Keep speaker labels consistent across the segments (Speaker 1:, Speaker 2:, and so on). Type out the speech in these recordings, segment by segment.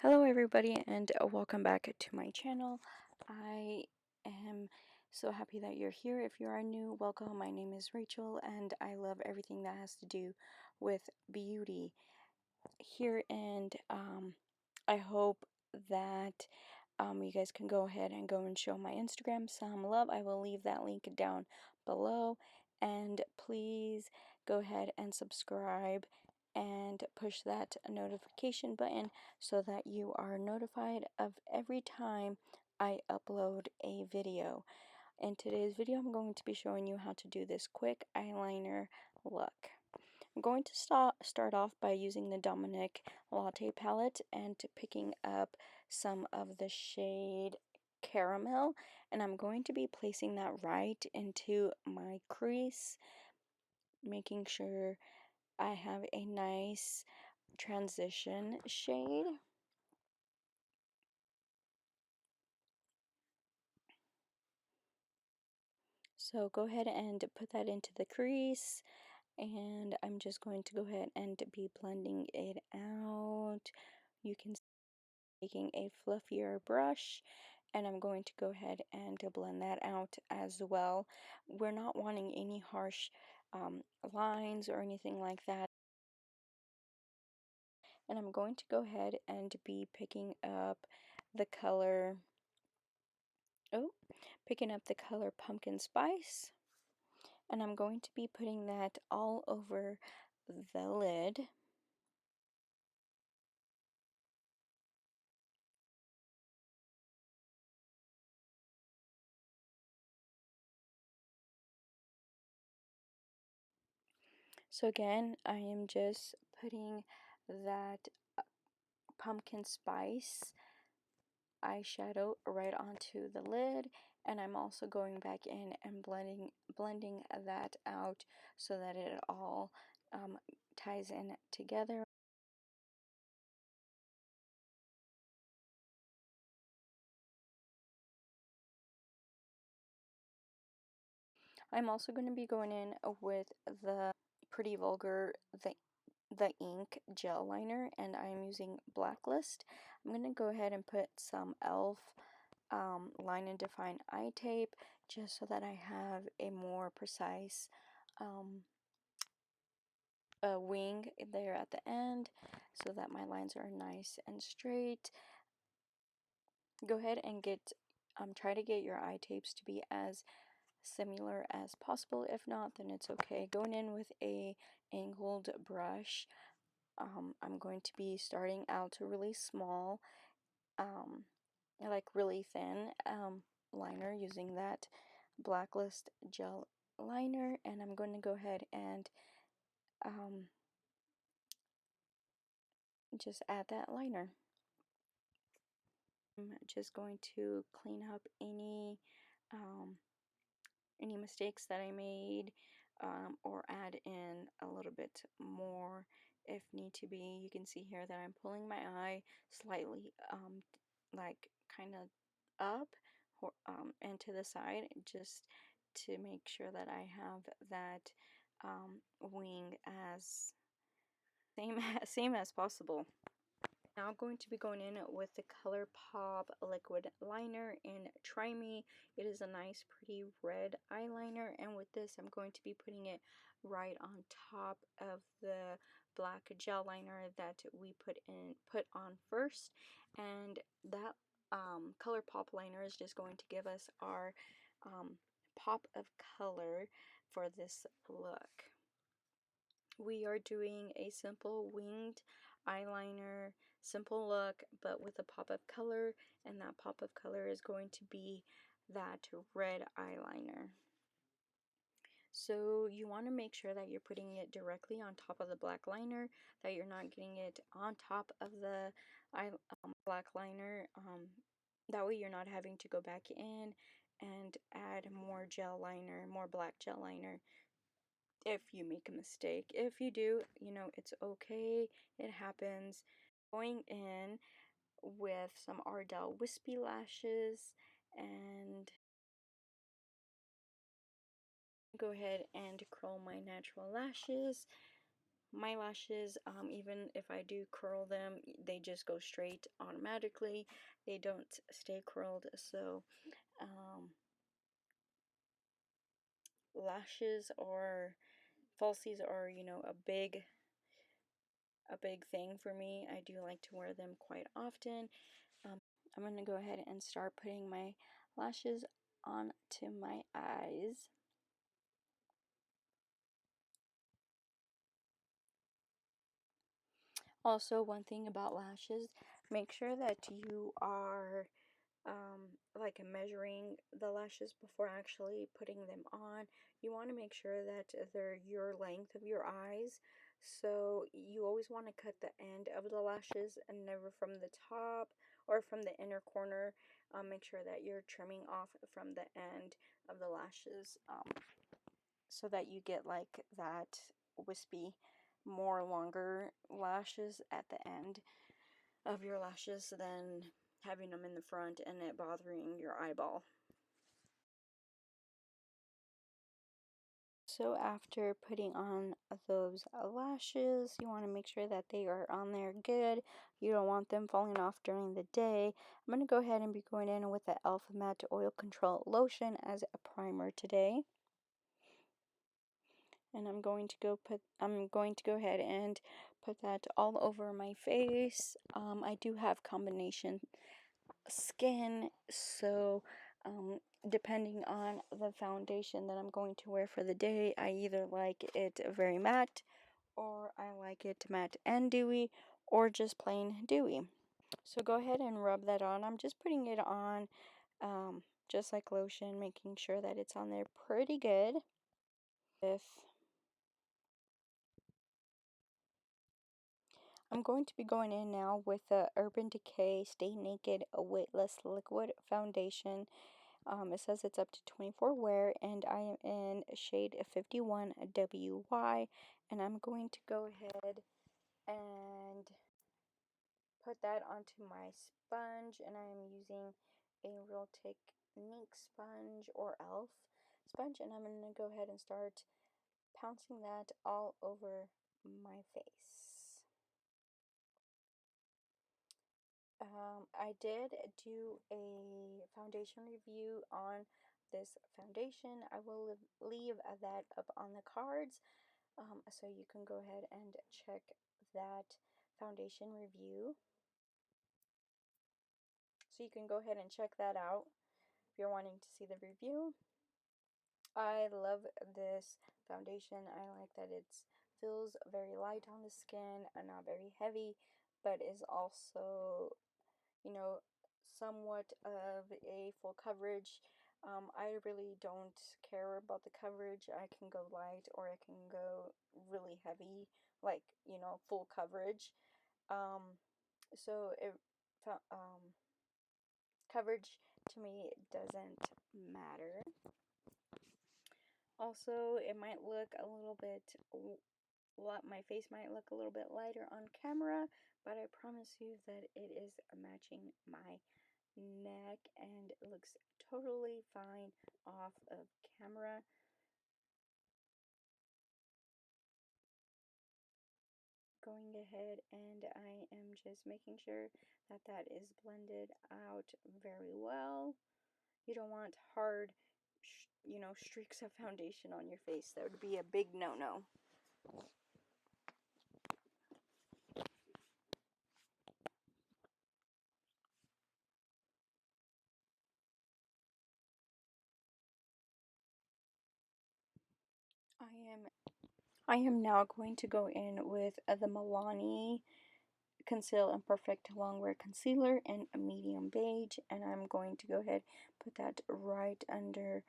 Speaker 1: Hello everybody and welcome back to my channel. I am so happy that you're here. If you are new, welcome. My name is Rachel and I love everything that has to do with beauty here, and I hope that you guys can go ahead and go and show my Instagram some love. I will leave that link down below, and please go ahead and subscribe and push that notification button so that you are notified of every time I upload a video. In today's video, I'm going to be showing you how to do this quick eyeliner look. I'm going to start off by using the Dominic Latte palette and picking up some of the shade Caramel, and I'm going to be placing that right into my crease, making sure I have a nice transition shade. So go ahead and put that into the crease, and I'm just going to go ahead and be blending it out. You can see taking a fluffier brush, and I'm going to go ahead and blend that out as well. We're not wanting any harsh lines or anything like that. And I'm going to go ahead and be picking up the color, pumpkin spice, and I'm going to be putting that all over the lid. So again, I am just putting that pumpkin spice eyeshadow right onto the lid, and I'm also going back in and blending that out so that it all ties in together. I'm also going to be going in with the Pretty Vulgar the ink gel liner, and I'm using Blacklist. I'm going to go ahead and put some e.l.f. Line and Define eye tape just so that I have a more precise wing there at the end so that my lines are nice and straight. Go ahead and try to get your eye tapes to be as similar as possible. If not, then it's okay. Going in with a angled brush, I'm going to be starting out really small, like really thin liner using that Blacklist gel liner, and I'm going to go ahead and just add that liner. I'm just going to clean up any mistakes that I made, or add in a little bit more if need to be. You can see here that I'm pulling my eye slightly like kind of up or and to the side, just to make sure that I have that wing as same as possible. Now I'm going to be going in with the ColourPop liquid liner in Try Me. It is a nice pretty red eyeliner, and with this I'm going to be putting it right on top of the black gel liner that we put on first, and that ColourPop liner is just going to give us our pop of color for this look. We are doing a simple winged eyeliner, simple look, but with a pop of color, and that pop of color is going to be that red eyeliner. So you want to make sure that you're putting it directly on top of the black liner, that you're not getting it on top of the black liner. That way you're not having to go back in and add more gel liner, more black gel liner if you make a mistake. If you do, it's okay. It happens. Going in with some Ardell wispy lashes, and go ahead and curl my natural lashes. My lashes, even if I do curl them, they just go straight automatically. They don't stay curled. So lashes or falsies are, you know, a big thing for me. I do like to wear them quite often. I'm going to go ahead and start putting my lashes onto my eyes. Also, one thing about lashes, make sure that you are like measuring the lashes before actually putting them on. You want to make sure that they're your length of your eyes. So you always want to cut the end of the lashes and never from the top or from the inner corner. Make sure that you're trimming off from the end of the lashes, so that you get like that wispy, more longer lashes at the end of your lashes than having them in the front and it bothering your eyeball. So after putting on those lashes, you want to make sure that they are on there good. You don't want them falling off during the day. I'm going to go ahead and be going in with the e.l.f. Matte Oil Control Lotion as a primer today. And I'm going to go ahead and put that all over my face. I do have combination skin, so depending on the foundation that I'm going to wear for the day, I either like it very matte, or I like it matte and dewy, or just plain dewy. So go ahead and rub that on. I'm just putting it on just like lotion, making sure that it's on there pretty good. I'm going to be going in now with the Urban Decay Stay Naked Weightless Liquid Foundation. It says it's up to 24 wear, and I am in shade 51 WY, and I'm going to go ahead and put that onto my sponge, and I am using a Real Technique sponge or e.l.f. sponge, and I'm going to go ahead and start pouncing that all over my face. I did do a foundation review on this foundation. I will leave that up on the cards, so you can go ahead and check that foundation review. So you can go ahead and check that out if you're wanting to see the review. I love this foundation. I like that it feels very light on the skin and not very heavy, but is also, you know, somewhat of a full coverage. I really don't care about the coverage. I can go light or I can go really heavy, like, you know, full coverage. So coverage to me doesn't matter. Also, it might look a little bit, my face might look a little bit lighter on camera, but I promise you that it is matching my neck and it looks totally fine off of camera. Going ahead, and I am just making sure that that is blended out very well. You don't want hard, you know, streaks of foundation on your face. That would be a big no-no. I am now going to go in with the Milani Conceal and Perfect Longwear Concealer in a medium beige, and I'm going to go ahead put that right under,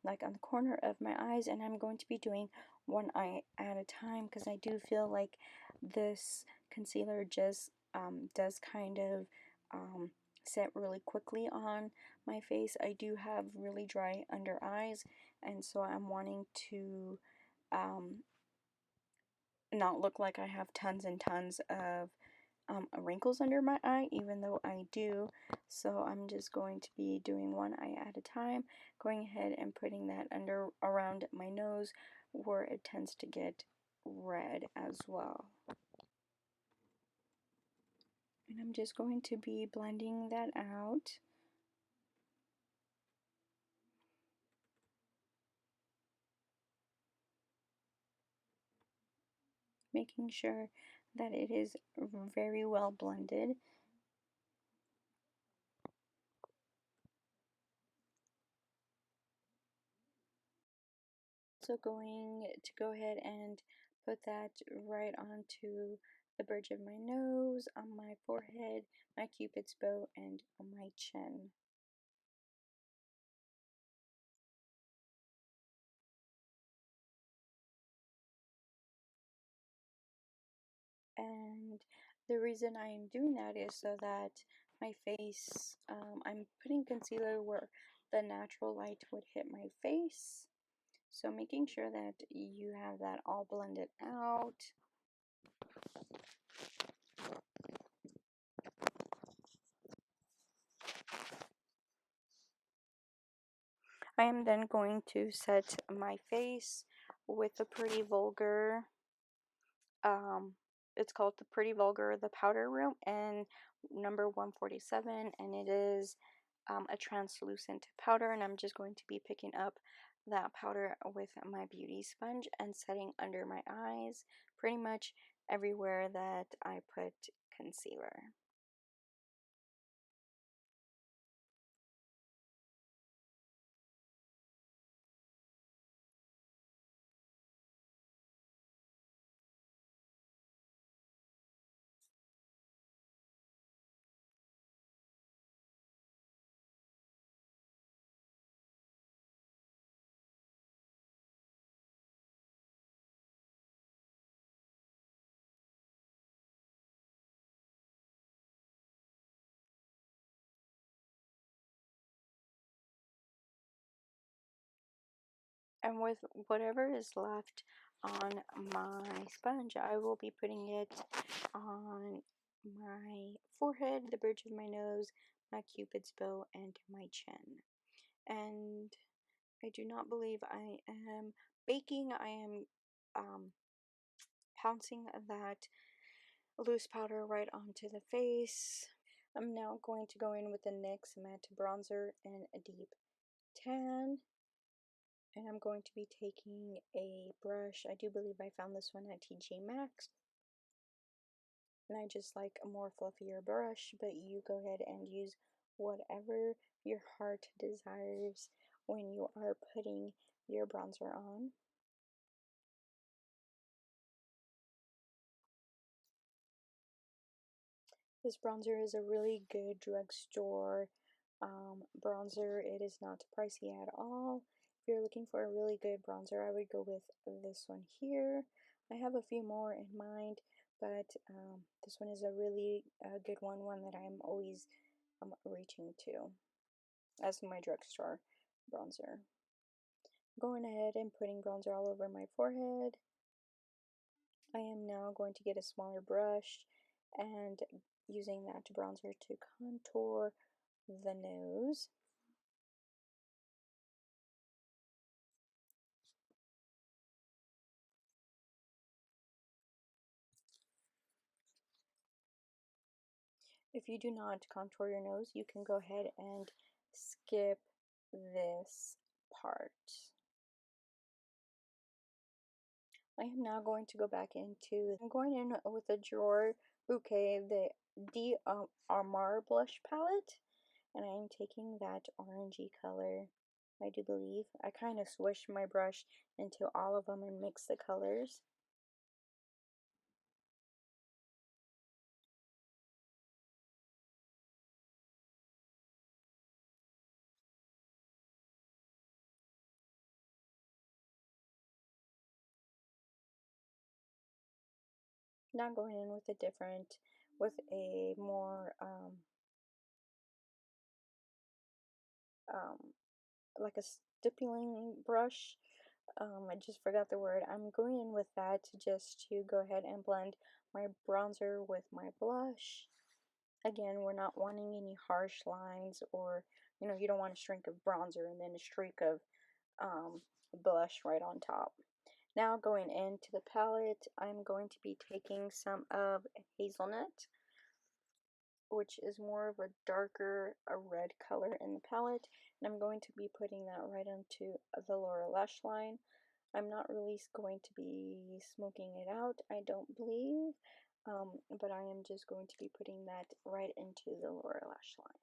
Speaker 1: like on the corner of my eyes, and I'm going to be doing one eye at a time because I do feel like this concealer just does kind of set really quickly on my face. I do have really dry under eyes, and so I'm wanting to not look like I have tons and tons of wrinkles under my eye, even though I do. So I'm just going to be doing one eye at a time, going ahead and putting that under around my nose where it tends to get red as well. And I'm just going to be blending that out. Making sure that it is very well blended. So going to go ahead and put that right onto the bridge of my nose, on my forehead, my cupid's bow, and on my chin. And the reason I am doing that is so that my face, I'm putting concealer where the natural light would hit my face. So making sure that you have that all blended out. I am then going to set my face with the Pretty Vulgar, it's called the Pretty Vulgar, the Powder Room, and number 147, and it is a translucent powder, and I'm just going to be picking up that powder with my beauty sponge and setting under my eyes, pretty much everywhere that I put concealer. And with whatever is left on my sponge, I will be putting it on my forehead, the bridge of my nose, my cupid's bow, and my chin. And I do not believe I am baking. I am pouncing that loose powder right onto the face. I'm now going to go in with the NYX matte bronzer in a deep tan. And I'm going to be taking a brush. I do believe I found this one at TJ Maxx. And I just like a more fluffier brush, but you go ahead and use whatever your heart desires when you are putting your bronzer on. This bronzer is a really good drugstore bronzer. It is not pricey at all. If you're looking for a really good bronzer, I would go with this one here. I have a few more in mind, but this one is a really good one that I'm always reaching to as my drugstore bronzer. Going ahead and putting bronzer all over my forehead. I am now going to get a smaller brush and using that bronzer to contour the nose. If you do not contour your nose, you can go ahead and skip this part. I am now going to go back into, I'm going in with a Jouer Bouquet, the amour blush palette, and I am taking that orangey color, I do believe. I kind of swish my brush into all of them and mix the colors. Now going in with with a more, um, like a stippling brush. I just forgot the word. I'm going in with that just to go ahead and blend my bronzer with my blush. Again, we're not wanting any harsh lines, or you don't want a streak of bronzer and then a streak of blush right on top. Now going into the palette, I'm going to be taking some of Hazelnut, which is more of a darker red color in the palette, and I'm going to be putting that right onto the lower lash line. I'm not really going to be smoking it out, I don't believe, but I am just going to be putting that right into the lower lash line.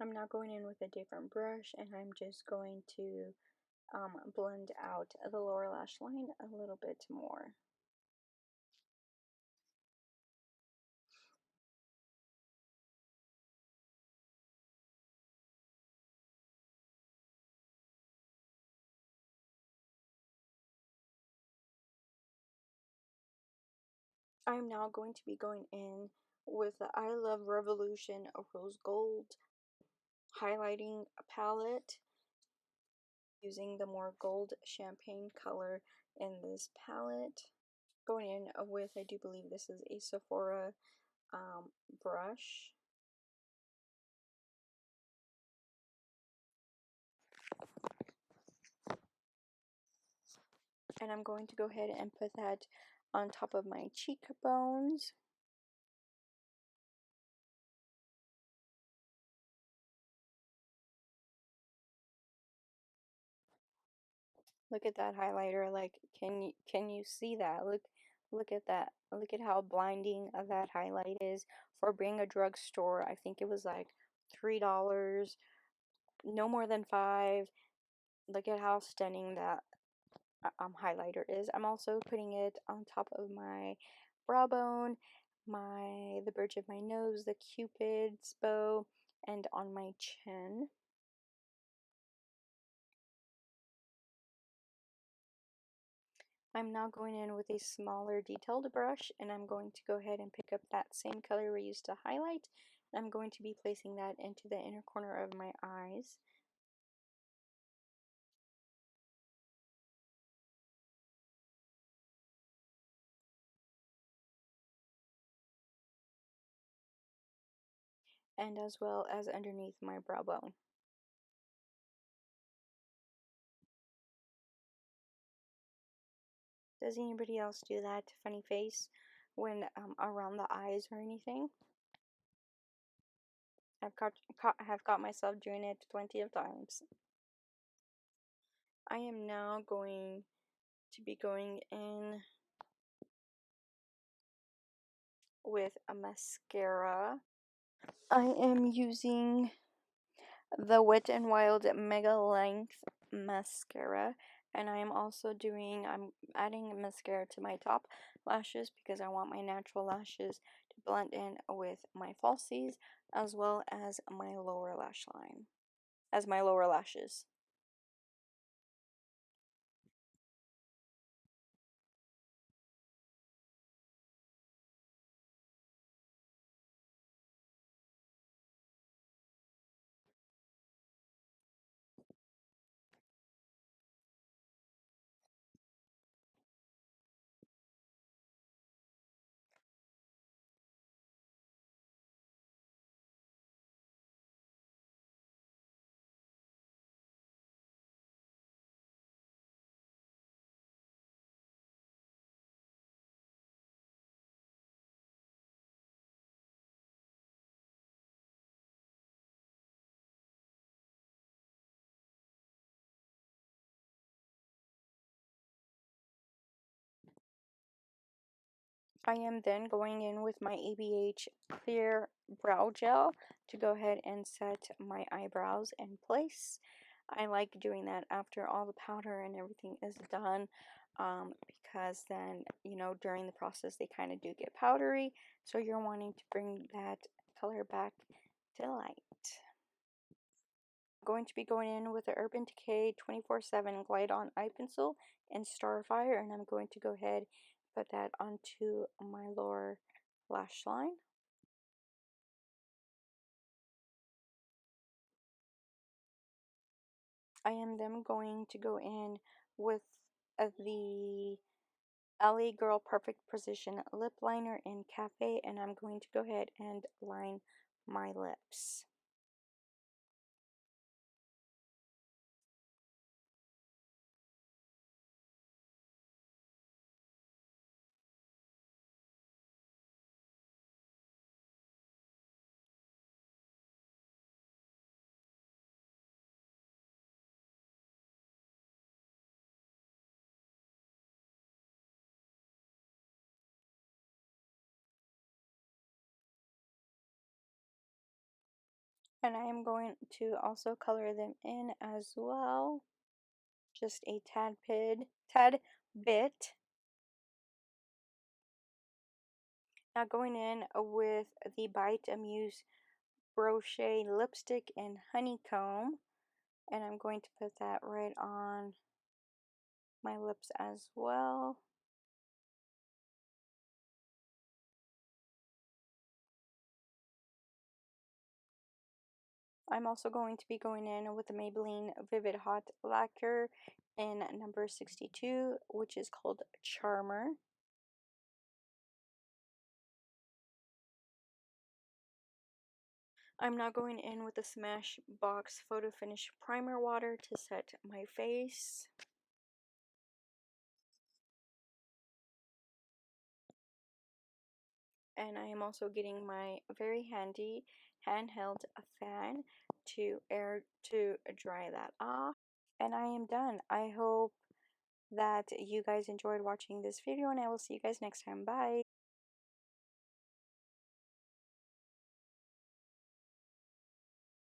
Speaker 1: I'm now going in with a different brush, and I'm just going to blend out the lower lash line a little bit more. I'm now going to be going in with the iheartrevolution rose gold highlighting palette, using the more gold champagne color in this palette. Going in with, I do believe this is a Sephora brush. And I'm going to go ahead and put that on top of my cheekbones. Look at that highlighter. Like, can you see that? Look at that. Look at how blinding that highlight is. For being a drugstore, I think it was like $3, no more than 5. Look at how stunning that highlighter is. I'm also putting it on top of my brow bone, the bridge of my nose, the cupid's bow, and on my chin. I'm now going in with a smaller detailed brush, and I'm going to go ahead and pick up that same color we used to highlight. I'm going to be placing that into the inner corner of my eyes. And as well as underneath my brow bone. Does anybody else do that funny face when around the eyes or anything? Have got myself doing it plenty of times. I am now going to be going in with a mascara. I am using the Wet n Wild Mega Length mascara, and I am also I'm adding mascara to my top lashes because I want my natural lashes to blend in with my falsies as well as my lower lash line, as my lower lashes. I am then going in with my ABH Clear Brow Gel to go ahead and set my eyebrows in place. I like doing that after all the powder and everything is done, because then, you know, during the process they kind of do get powdery, so you're wanting to bring that color back to light. I'm going to be going in with the Urban Decay 24/7 Glide On Eye Pencil in Starfire, and I'm going to go ahead and put that onto my lower lash line. I am then going to go in with the LA Girl Perfect Precision Lip Liner in Cafe, and I'm going to go ahead and line my lips. And I am going to also color them in as well. Just a tad bit. Now going in with the Bite Amuse Brochet lipstick in honeycomb, and I'm going to put that right on my lips as well. I'm also going to be going in with the Maybelline Vivid Hot Lacquer in number 62, which is called Charmer. I'm now going in with the Smashbox Photo Finish Primer Water to set my face. And I am also getting my very handy handheld fan to dry that off. And I am done. I hope that you guys enjoyed watching this video, and I will see you guys next time. Bye!